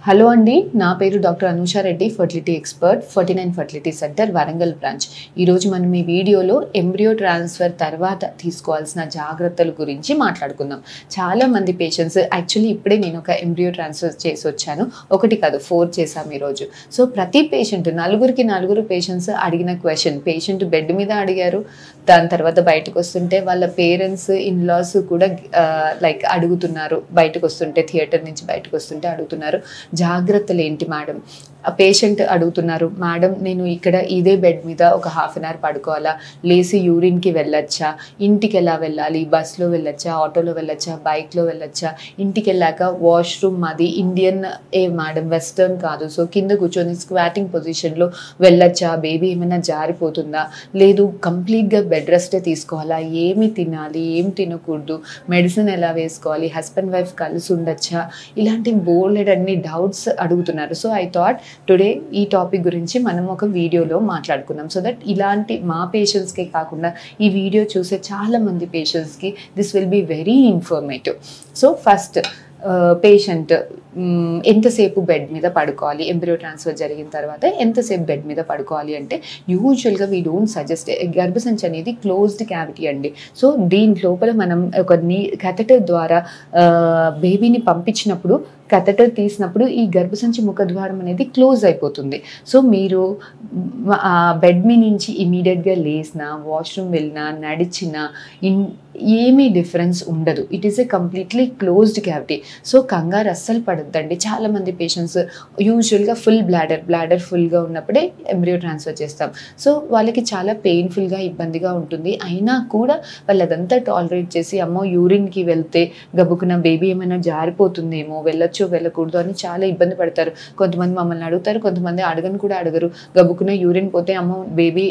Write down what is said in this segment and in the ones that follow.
Hello అండి, నా పేరు doctor Anusha Reddy, fertility expert, 49 fertility centre, Warangal branch. ఈరోజు మనం ఈ వీడియోలో ఎంబ్రియో ట్రాన్స్ఫర్ తర్వాత తీసుకోవాల్సిన జాగ్రత్తల గురించి మాట్లాడుకుందాం. చాలామంది పేషెంట్స్ యాక్చువల్లీ ఇప్పుడే నేను ఒక ఎంబ్రియో ట్రాన్స్ఫర్ చేసి వచ్చాను. ఒకటి కాదు, 4 చేశాము ఈరోజు. సో ప్రతి పేషెంట్ నలుగురు పేషెంట్స్ అడిగిన క్వశ్చన్, పేషెంట్ బెడ్ మీద అడిగారు, దాని తర్వాత బయటకు వస్తుంటే వాళ్ళ పేరెంట్స్ ఇన్లాస్ కూడా లైక్ అడుగుతున్నారు, బయటకు వస్తుంటే థియేటర్ నుంచి బయటకు వస్తుంటే అడుగుతున్నారు, జాగ్రత్తలు ఏంటి మేడం. ఆ పేషెంట్ అడుగుతున్నారు, మేడం నేను ఇక్కడ ఇదే బెడ్ మీద ఒక హాఫ్ అన్ అవర్ పడుకోవాలా, లేసి యూరిన్కి వెళ్ళొచ్చా, ఇంటికి ఎలా వెళ్ళాలి, బస్లో వెళ్ళొచ్చా, ఆటోలో వెళ్ళొచ్చా, బైక్లో వెళ్ళొచ్చా, ఇంటికి వెళ్ళాక వాష్రూమ్ మాది ఇండియన్ మేడం, వెస్టర్న్ కాదు, సో కింద కూర్చొని స్క్వాటింగ్ పొజిషన్లో వెళ్ళొచ్చా, బేబీ ఏమైనా జారిపోతుందా, లేదు కంప్లీట్గా బెడ్ రెస్టే తీసుకోవాలా, ఏమి తినాలి, ఏం తినకూడదు, మెడిసిన్ ఎలా వేసుకోవాలి, హస్బెండ్ వైఫ్ కలిసి ఉండొచ్చా, ఇలాంటి బోల్డ్ అన్ని డౌట్స్ అడుగుతున్నారు. సో ఐ థాట్ టుడే ఈ టాపిక్ గురించి మనం ఒక వీడియోలో మాట్లాడుకుందాం, సో దట్ ఇలాంటి మా పేషెంట్స్కే కాకుండా ఈ వీడియో చూసే చాలామంది పేషెంట్స్కి this will be very informative. So first patient ఎంతసేపు బెడ్ మీద పడుకోవాలి, ఎంబ్రియో ట్రాన్స్ఫర్ జరిగిన తర్వాత ఎంతసేపు బెడ్ మీద పడుకోవాలి అంటే యూజువల్గా వీ డోంట్ సజెస్ట్. గర్భసంచి అనేది క్లోజ్డ్ క్యావిటీ అండి. సో దీని లోపల మనం ఒక క్యాథెటర్ ద్వారా బేబీని పంపించినప్పుడు, క్యాథెటర్ తీసినప్పుడు ఈ గర్భసంచి ముఖద్వారం అనేది క్లోజ్ అయిపోతుంది. సో మీరు బెడ్ మీ నుంచి ఇమీడియట్గా లేసినా, వాష్రూమ్ వెళ్ళినా, నడిచినా ఏమీ డిఫరెన్స్ ఉండదు. It is a completely closed cavity. So కంగారు అస్సలు పడద్దండి. చాలామంది పేషెంట్స్ యూజువల్గా ఫుల్ బ్లాడర్ ఫుల్గా ఉన్నప్పుడే ఎంబ్రియో ట్రాన్స్ఫర్ చేస్తాం. సో వాళ్ళకి చాలా పెయిన్ఫుల్గా, ఇబ్బందిగా ఉంటుంది. అయినా కూడా వాళ్ళు అదంతా టాలరేట్ చేసి, అమ్మో యూరిన్కి వెళ్తే గబుకున్న బేబీ ఏమైనా జారిపోతుందేమో, వెళ్ళొచ్చో వెళ్ళకూడదు అని చాలా ఇబ్బంది పడతారు. కొంతమంది మమ్మల్ని అడుగుతారు, కొంతమంది అడగను కూడా అడగరు. గబుకున్న యూరిన్ పోతే అమ్మో బేబీ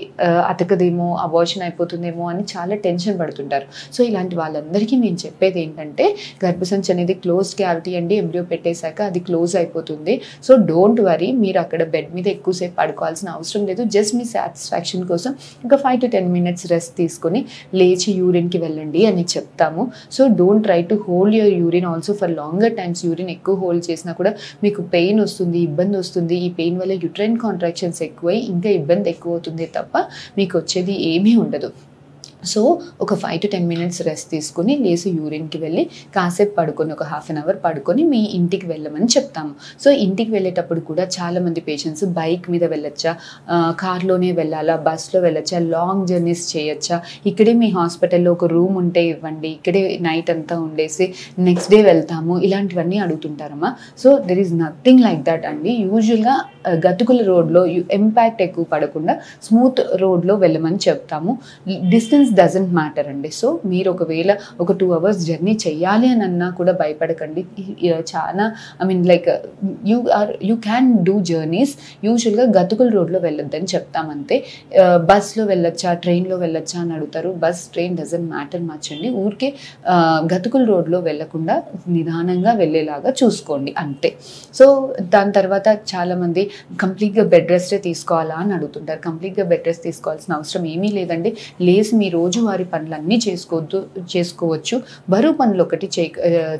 అతకదేమో, అబార్షన్ అయిపోతుందేమో అని చాలా టెన్షన్ పడుతుంటారు. సో ఇలాంటి వాళ్ళందరికీ మేము చెప్పేది ఏంటంటే, గర్భసంచి అనేది క్లోజ్డ్ క్యావిటీ అండి. ఎంబ్రియో పెట్టేశాక అది క్లోజ్ అయిపోతుంది. సో డోంట్ వరీ, మీరు అక్కడ బెడ్ మీద ఎక్కువసేపు పడుకోవాల్సిన అవసరం లేదు. జస్ట్ మీ సాటిస్ఫాక్షన్ కోసం ఒక 5 to 10 minutes రెస్ట్ తీసుకొని లేచి యూరిన్కి వెళ్ళండి అని చెప్తాము. So don't try to hold your urine also for longer times. Urine ఎక్కువ హోల్డ్ చేసినా కూడా మీకు పెయిన్ వస్తుంది, ఇబ్బంది వస్తుంది. ఈ పెయిన్ వల్ల యూట్రైన్ కాంట్రాక్షన్స్ ఎక్కువై ఇంకా ఇబ్బంది ఎక్కువ అవుతుంది తప్ప మీకు వచ్చేది ఏమీ ఉండదు. సో ఒక 5 to 10 minutes రెస్ట్ తీసుకుని లేసి యూరిన్కి వెళ్ళి కాసేపు పడుకొని, ఒక హాఫ్ అన్ అవర్ పడుకొని మీ ఇంటికి వెళ్ళమని చెప్తాము. సో ఇంటికి వెళ్ళేటప్పుడు కూడా చాలామంది పేషెంట్స్ బైక్ మీద వెళ్ళొచ్చా, కార్లోనే వెళ్ళాలా, బస్లో వెళ్ళొచ్చా, లాంగ్ జర్నీస్ చేయొచ్చా, ఇక్కడే మీ హాస్పిటల్లో ఒక రూమ్ ఉంటే ఇవ్వండి, ఇక్కడే నైట్ అంతా ఉండేసి నెక్స్ట్ డే వెళ్తాము, ఇలాంటివన్నీ అడుగుతుంటారమ్మా. So there is nothing like that అండి. యూజువల్గా గతుకుల రోడ్లో ఇంపాక్ట్ ఎక్కువ పడకుండా స్మూత్ రోడ్లో వెళ్ళమని చెప్తాము. డిస్టెన్స్ డజంట్ మ్యాటర్ అండి. సో మీరు ఒకవేళ ఒక 2 hours జర్నీ చెయ్యాలి అని అన్నా కూడా భయపడకండి. చాలా like you can do journeys. యూజువల్గా గతుకుల రోడ్లో వెళ్ళొద్దని చెప్తామంతే. బస్లో వెళ్ళొచ్చా, ట్రైన్లో వెళ్ళొచ్చా అని అడుగుతారు. Bus, train doesn't matter much అండి. ఊరికే గతుకుల రోడ్లో వెళ్ళకుండా నిదానంగా వెళ్ళేలాగా చూసుకోండి అంతే. సో దాని తర్వాత చాలామంది కంప్లీట్గా బెడ్ రెస్టే తీసుకోవాలా అని అడుగుతుంటారు. కంప్లీట్గా బెడ్ రెస్ట్ తీసుకోవాల్సిన అవసరం ఏమీ లేదండి. లేసి మీ రోజువారీ పనులన్నీ చేసుకోవచ్చు. బరువు పనులు ఒకటి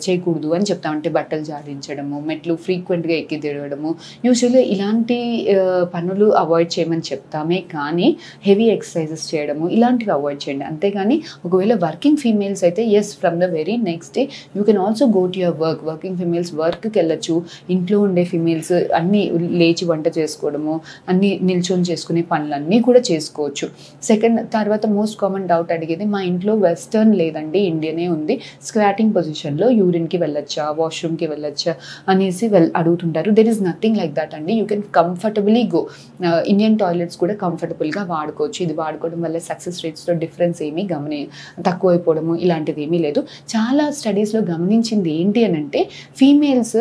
చేయకూడదు అని చెప్తాం. అంటే బట్టలు జాడించడము, మెట్లు ఫ్రీక్వెంట్గా ఎక్కి తిరగడము, యూజువల్గా ఇలాంటి పనులు అవాయిడ్ చేయమని చెప్తామే కానీ హెవీ ఎక్సర్సైజెస్ చేయడము ఇలాంటివి అవాయిడ్ చేయండి. అంతేగాని ఒకవేళ వర్కింగ్ ఫీమేల్స్ అయితే yes, from the very next day you can also go to your work. Working females వర్క్కి వెళ్ళచ్చు. ఇంట్లో ఉండే ఫీమేల్స్ అన్నీ లేచి వంట చేసుకోవడము, అన్నీ నిల్చొని చేసుకునే పనులన్నీ కూడా చేసుకోవచ్చు. సెకండ్ తర్వాత మోస్ట్ కామన్ డౌట్ అడిగేది, మా ఇంట్లో వెస్టర్న్ లేదండి, ఇండియనే ఉంది, స్క్వాటింగ్ పొజిషన్లో యూరిన్కి వెళ్ళొచ్చా, వాష్రూమ్కి వెళ్ళొచ్చా అనేసి అడుగుతుంటారు. There is nothing like that అండి. You can comfortably go. Indian toilets కూడా కంఫర్టబుల్గా వాడుకోవచ్చు. ఇది వాడుకోవడం వల్ల సక్సెస్ రేట్స్లో డిఫరెన్స్ ఏమీ తక్కువ అయిపోవడము ఇలాంటిది ఏమీ లేదు. చాలా స్టడీస్లో గమనించింది ఏంటి అని అంటే, ఫీమేల్స్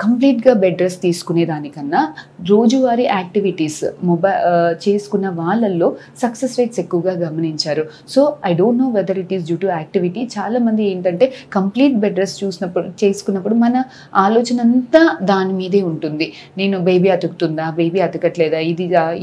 కంప్లీట్గా బెడ్ రెస్ట్ తీసుకునే దానికన్నా రోజువారీ యాక్టివిటీస్ చేసుకున్న వాళ్ళల్లో సక్సెస్ రేట్స్ ఎక్కువగా గమనించారు. So I don't know whether it is due to activity. చాలామంది ఏంటంటే కంప్లీట్ బెడ్ రెస్ట్ చేసుకున్నప్పుడు మన ఆలోచన అంతా దాని మీదే ఉంటుంది. నేను బేబీ అతుకుతుందా, బేబీ అతకట్లేదా,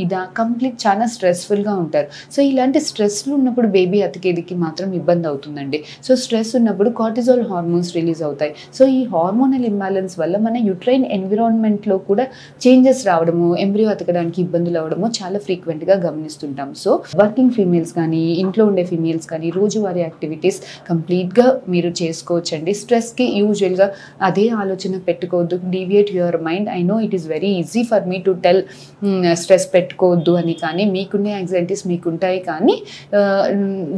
ఇదా కంప్లీట్ చాలా స్ట్రెస్ఫుల్గా ఉంటారు. సో ఇలాంటి స్ట్రెస్లు ఉన్నప్పుడు బేబీ అతికేదికి మాత్రం ఇబ్బంది అవుతుందండి. సో స్ట్రెస్ ఉన్నప్పుడు కార్టిజాల్ హార్మోన్స్ రిలీజ్ అవుతాయి. సో ఈ హార్మోనల్ ఇంబ్యాలెన్స్ వల్ల మన యుట్రైన్ ఎన్విరాన్మెంట్లో కూడా చేంజెస్ రావడము, ఎంబ్రియో అతకడానికి ఇబ్బందులు అవ్వడము చాలా ఫ్రీక్వెంట్గా గమనిస్తుంటాం. సో వర్కింగ్ ఫీమేల్స్ కానీ, ఇంట్లో ఉండే ఫీమేల్స్ కానీ రోజువారీ యాక్టివిటీస్ కంప్లీట్గా మీరు చేసుకోవచ్చండి. స్ట్రెస్కి యూజువల్గా అదే ఆలోచన పెట్టుకోవద్దు. Deviate your mind. I know it is very easy for me to tell stress పెట్టుకోవద్దు అని, కానీ మీకున్న యాంగ్జైటీస్ మీకుంటాయి. కానీ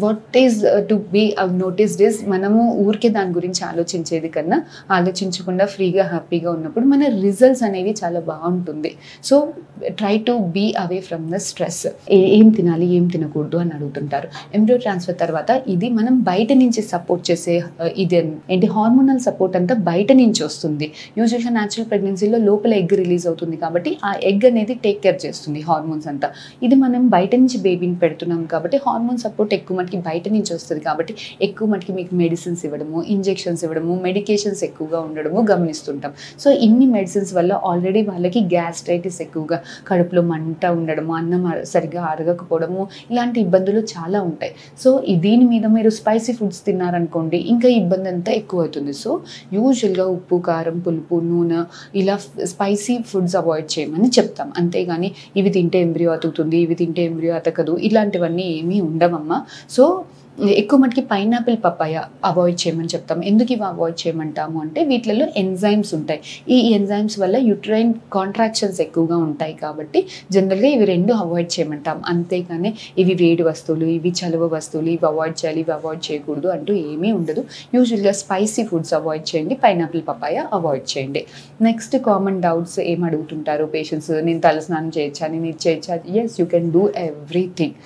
what is to be noticed is మనము ఊరికే దాని గురించి ఆలోచించేది కన్నా ఆలోచించకుండా ఫ్రీగా హ్యాపీగా ఉన్నప్పుడు మన రిజల్ట్స్ అనేవి చాలా బాగుంటుంది. So try to be away from the stress. ఏం తినాలి, ఏం తినకూడదు అని అడుగుతుంటారు. ఎంబ్రియో ట్రాన్స్ఫర్ తర్వాత ఇది మనం బయట నుంచి సపోర్ట్ చేసే ఇది ఏంటి, హార్మోనల్ సపోర్ట్ అంతా బయట నుంచి వస్తుంది. యూజువల్గా న్యాచురల్ ప్రెగ్నెన్సీలో లోపల ఎగ్ రిలీజ్ అవుతుంది కాబట్టి ఆ ఎగ్ అనేది టేక్ కేర్ చేస్తుంది హార్మోన్స్ అంతా. ఇది మనం బయట నుంచి బేబీని పెడుతున్నాం కాబట్టి హార్మోన్ సపోర్ట్ ఎక్కువ మటుకి బయట నుంచి వస్తుంది కాబట్టి ఎక్కువ మటుకి మీకు మెడిసిన్స్ ఇవ్వడము, ఇంజెక్షన్స్ ఇవ్వడము, మెడికేషన్స్ ఎక్కువగా ఉండడము గమనిస్తుంటాం. సో ఇన్ని మెడిసిన్స్ వల్ల ఆల్రెడీ వాళ్ళకి గ్యాస్ట్రైటిస్ ఎక్కువగా, కడుపులో మంట ఉండడము, అన్నం సరిగ్గా అరగకపోవడము, ఇలాంటి ఇబ్బందులు చాలా ఉంటాయి. సో దీని మీద మీరు స్పైసీ ఫుడ్స్ తిన్నారనుకోండి ఇంకా ఇబ్బంది అంతా ఎక్కువ అవుతుంది. సో యూజువల్గా ఉప్పు, కారం, పులుపు, నూనె ఇలా స్పైసీ ఫుడ్స్ అవాయిడ్ చేయమని చెప్తాం. అంతేగాని ఇవి తింటే ఎంబ్రియో అతుకుతుంది, ఇవి తింటే ఎంబ్రియో అతకదు, ఇలాంటివన్నీ ఏమీ ఉండవమ్మా. సో ఎక్కువ మటుకి పైనాపిల్, పపాయ అవాయిడ్ చేయమని చెప్తాం. ఎందుకు ఇవి అవాయిడ్ చేయమంటాము అంటే వీటిలలో ఎంజైమ్స్ ఉంటాయి. ఈ ఎంజైమ్స్ వల్ల యుట్రైన్ కాంట్రాక్షన్స్ ఎక్కువగా ఉంటాయి కాబట్టి జనరల్గా ఇవి రెండు అవాయిడ్ చేయమంటాం. అంతేకాని ఇవి వేడి వస్తువులు, ఇవి చలువ వస్తువులు, ఇవి అవాయిడ్ చేయాలి, ఇవి అవాయిడ్ చేయకూడదు అంటూ ఏమీ ఉండదు. యూజువల్గా స్పైసీ ఫుడ్స్ అవాయిడ్ చేయండి, పైనాపిల్, పపాయ అవాయిడ్ చేయండి. నెక్స్ట్ కామన్ డౌట్స్ ఏం అడుగుతుంటారు పేషెంట్స్, నేను తలస్నానం చేయొచ్చా, నేను ఇది చేయొచ్చా? Yes, you can do everything.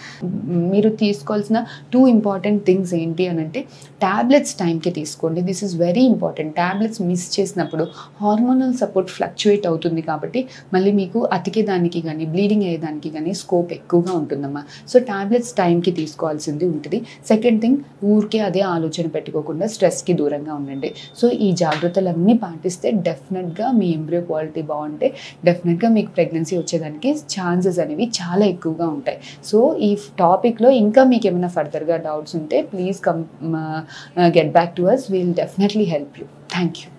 మీరు తీసుకోవాల్సిన 2 ఇంపార్టెంట్ థింగ్స్ ఏంటి అని అంటే ట్యాబ్లెట్స్ టైంకి తీసుకోండి. This is very important. Tablets miss చేసినప్పుడు హార్మోనల్ సపోర్ట్ ఫ్లక్చుయేట్ అవుతుంది కాబట్టి మళ్ళీ మీకు అతికేదానికి కానీ బ్లీడింగ్ అయ్యేదానికి కానీ స్కోప్ ఎక్కువగా ఉంటుందమ్మా. సో ట్యాబ్లెట్స్ టైంకి తీసుకోవాల్సింది ఉంటుంది. సెకండ్ థింగ్, ఊరికే అదే ఆలోచన పెట్టుకోకుండా స్ట్రెస్కి దూరంగా ఉండండి. సో ఈ జాగ్రత్తలన్నీ పాటిస్తే డెఫినెట్గా మీ ఎంబ్రియో క్వాలిటీ బాగుంటే డెఫినెట్గా మీకు ప్రెగ్నెన్సీ వచ్చేదానికి ఛాన్సెస్ అనేవి చాలా ఎక్కువగా ఉంటాయి. సో ఈ టాపిక్లో ఇంకా మీకు ఏమైనా ఫర్దర్గా డౌట్స్ ఉంటే please get back to us. We'll definitely help you. Thank you.